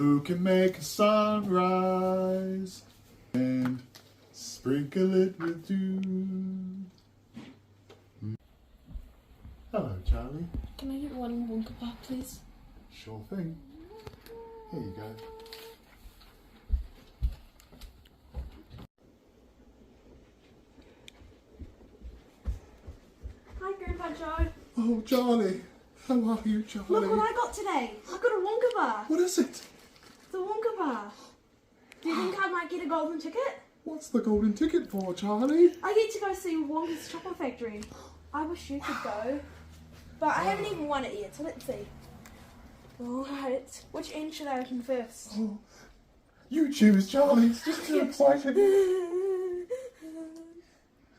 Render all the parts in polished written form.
Who can make a sunrise and sprinkle it with dew? Hello, Charlie. Can I get one Wonka bar, please? Sure thing. Here you go. Hi, Grandpa Joe. Oh, Charlie. How are you, Charlie? Look what I got today. I got a Wonka bar. What is it? The Wonka bar. Do you think I might get a golden ticket? What's the golden ticket for, Charlie? I get to go see Wonka's chocolate factory. I wish you could go. But I haven't even won it yet, so let's see. Alright, which end should I open first? Oh, you choose, Charlie. It's just too exciting.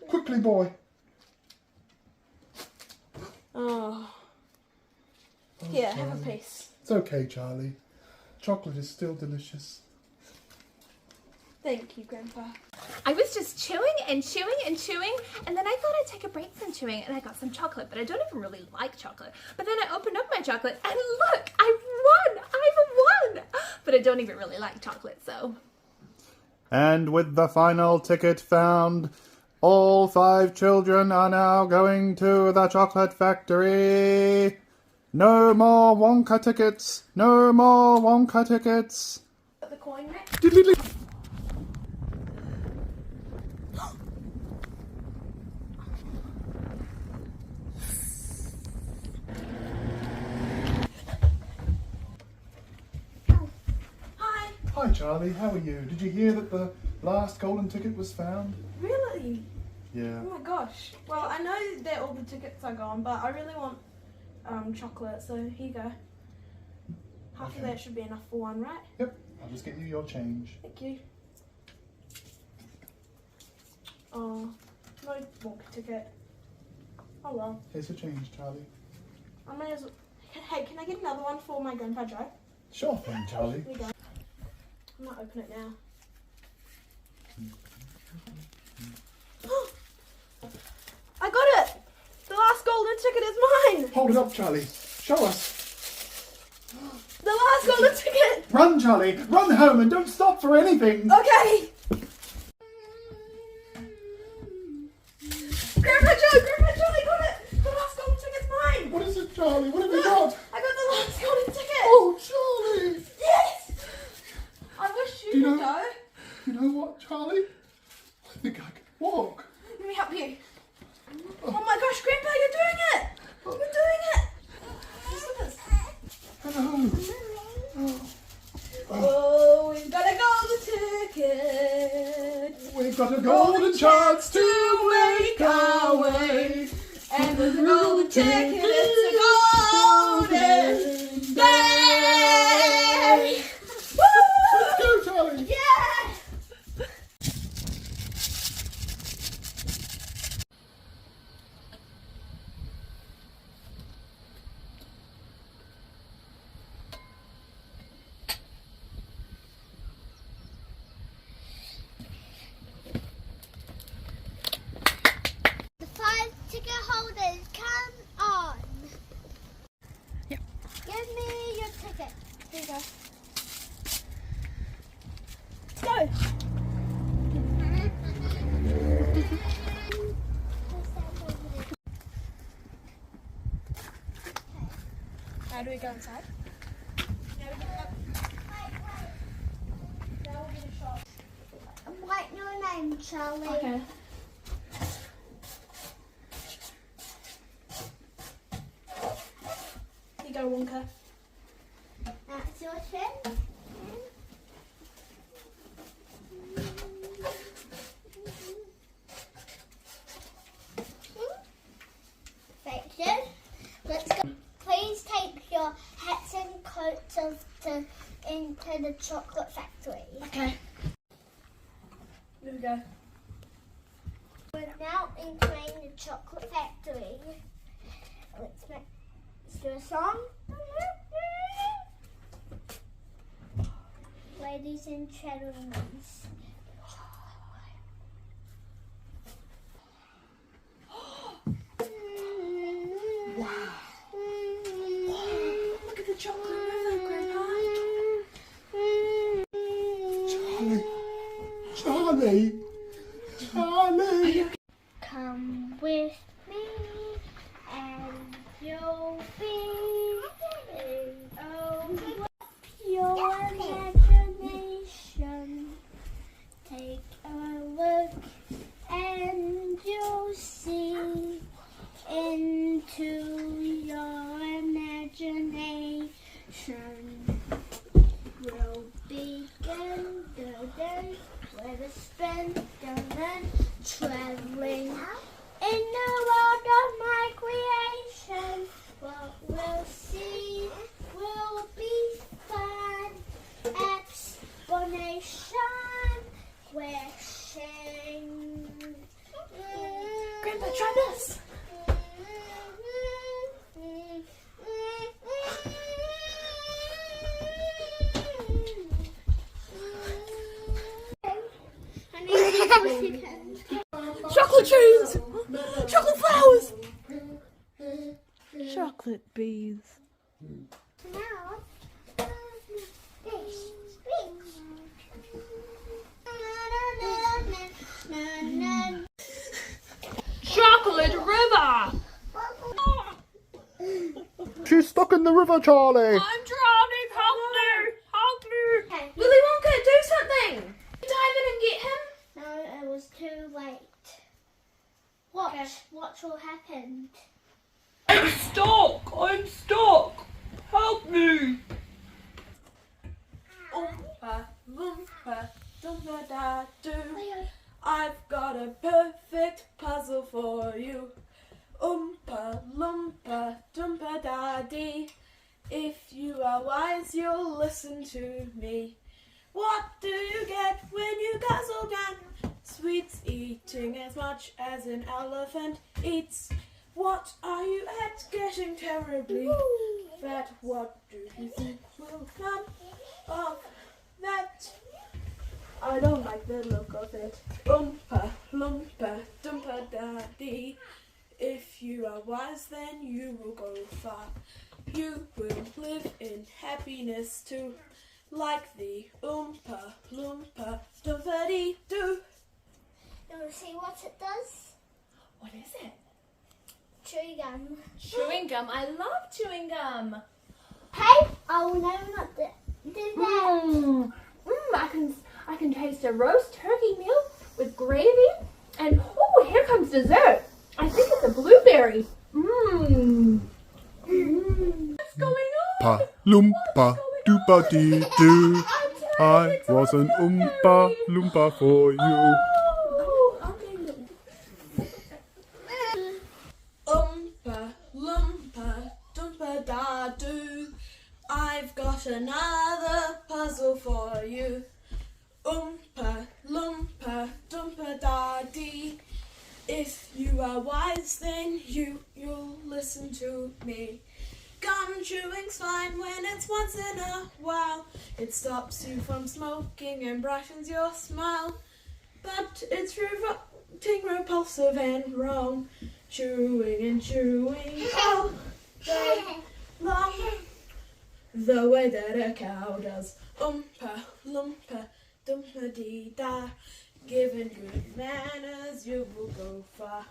Quickly, boy. Oh. Here, have a piece. It's okay, Charlie. Chocolate is still delicious. Thank you, Grandpa. I was just chewing and chewing and chewing, and then I thought I'd take a break from chewing, and I got some chocolate, but I don't even really like chocolate. But then I opened up my chocolate, and look, I won! I've won! But I don't even really like chocolate, so. And with the final ticket found, all 5 children are now going to the chocolate factory. No more Wonka tickets! No more Wonka tickets! Got the coin, Mac? Diddly-dee. Hi Charlie, how are you? Did you hear that the last golden ticket was found? Really? Yeah. Oh my gosh. Well, I know that all the tickets are gone, but I really want chocolate, so here you go. Half of that should be enough for one, right? Yep, I'll just get you your change. Thank you. Oh, no Wonka ticket. Oh well. Here's your change, Charlie. I may as well. Hey, can I get another one for my Grandpa Joe? Sure thing, Charlie. Here you go. I might open it now. I got it! The last golden ticket is mine! Hold it up, Charlie. Show us. The last golden ticket! Run, Charlie. Run home and don't stop for anything. Okay! Grandpa Joe, I got it! The last golden ticket's mine! What is it, Charlie? What have you got? I got the last golden ticket! Oh, Charlie. Yes! I wish you could go. You know what, Charlie? I think I can walk. Let me help you. Oh my gosh, Grandpa, you're doing it! You're doing it! Slippers. Hello. Oh, we've got a golden ticket. We've got a golden chance to make our way. And with the golden ticket, it's a golden day. Let's go, Charlie. Yeah! The 5 ticket holders, come on. Yep. Give me your ticket. Here you go. Go. How do we go inside? Write your name, Charlie. Okay. Here you go, Wonka. That's your turn. Section. Let's go. Please take your hats and coats into the chocolate factory. Okay. Here we go. We're now entering the chocolate factory. Let's do a song. Ladies and gentlemen. Look at the chocolate river, Grandpa. Charlie! Charlie! Come with me and you'll be your imagination. Take a look and you'll see into your imagination. We'll begin the day with a spin and traveling in the world of my creation. What we'll see will be fun. Explanation, wishing. Grandpa, try this. Chocolate trees! Chocolate flowers! Chocolate bees. Now, this Chocolate river! She's stuck in the river, Charlie! I'm drowning! Help me! Help me! Okay. Willy Wonka, do something! Dive in and get him! No, it was too late. Watch what happened. I'm stuck! I'm stuck! Help me! Oompa, loompa, doompa da doo. I've got a perfect puzzle for you. Oompa, loompa, doompa da dee. If you are wise, you'll listen to me. What do you get when you guzzle down? Sweets, eating as much as an elephant eats. What are you at? Getting terribly fat. What do you think will come of that? I don't like the look of it. Oompa, loompa, doompa da dee. If you are wise, then you will go far. You will live in happiness too, like the Oompa, loompa, doompa dee doo. You want to see what it does? What is it? Chewing gum. Chewing gum. I love chewing gum. Hey, I will never not do that. I can taste a roast turkey meal with gravy, and oh, here comes dessert. I think it's a blueberry. What's going on? Pa loompa doopa dee doo. I was an oompa loompa for you. Oompa, loompa, doompa da doo. I've got another puzzle for you. Oompa, loompa, doompa da dee. If you are wise, then you'll listen to me. Gum chewing's fine when it's once in a while. It stops you from smoking and brightens your smile. But it's revolting, repulsive and wrong. Chewing and chewing all day long. The way that a cow does. Oompa, loompa, doompa dee da. Given good manners, you will go far.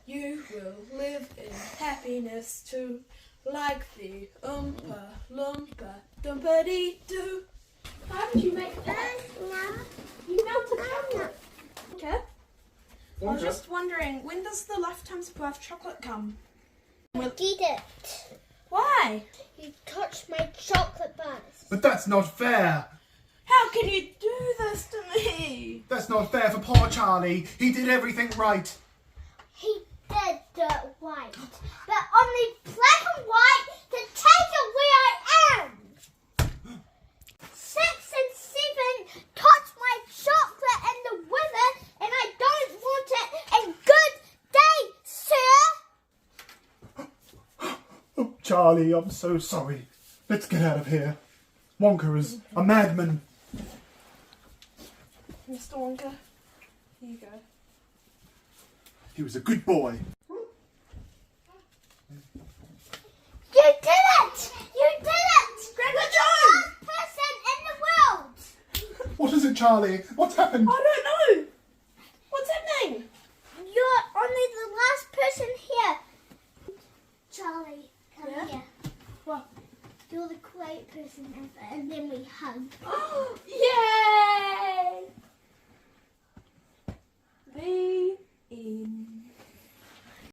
You will live in happiness too, like the Oompa, loompa, doompa dee doo. How did you make that? You melted chocolate. Okay. I was just wondering, when does the lifetime supply of chocolate come? I did it. Why? You touched my chocolate bars. But that's not fair! How can you do this to me? That's not fair for poor Charlie. He did everything right. He did dirt white, but only black and white to take it where I am. 6 and 7 touched my chocolate in the river, and I don't want it. And good day, sir. Oh, Charlie, I'm so sorry. Let's get out of here. Wonka is a madman. Mr. Wonka, here you go. He was a good boy. You did it! You did it! Grandpa You're Joe! the best person in the world! What is it, Charlie? What's happened? I don't know. person ever, and then we hug. Yeah!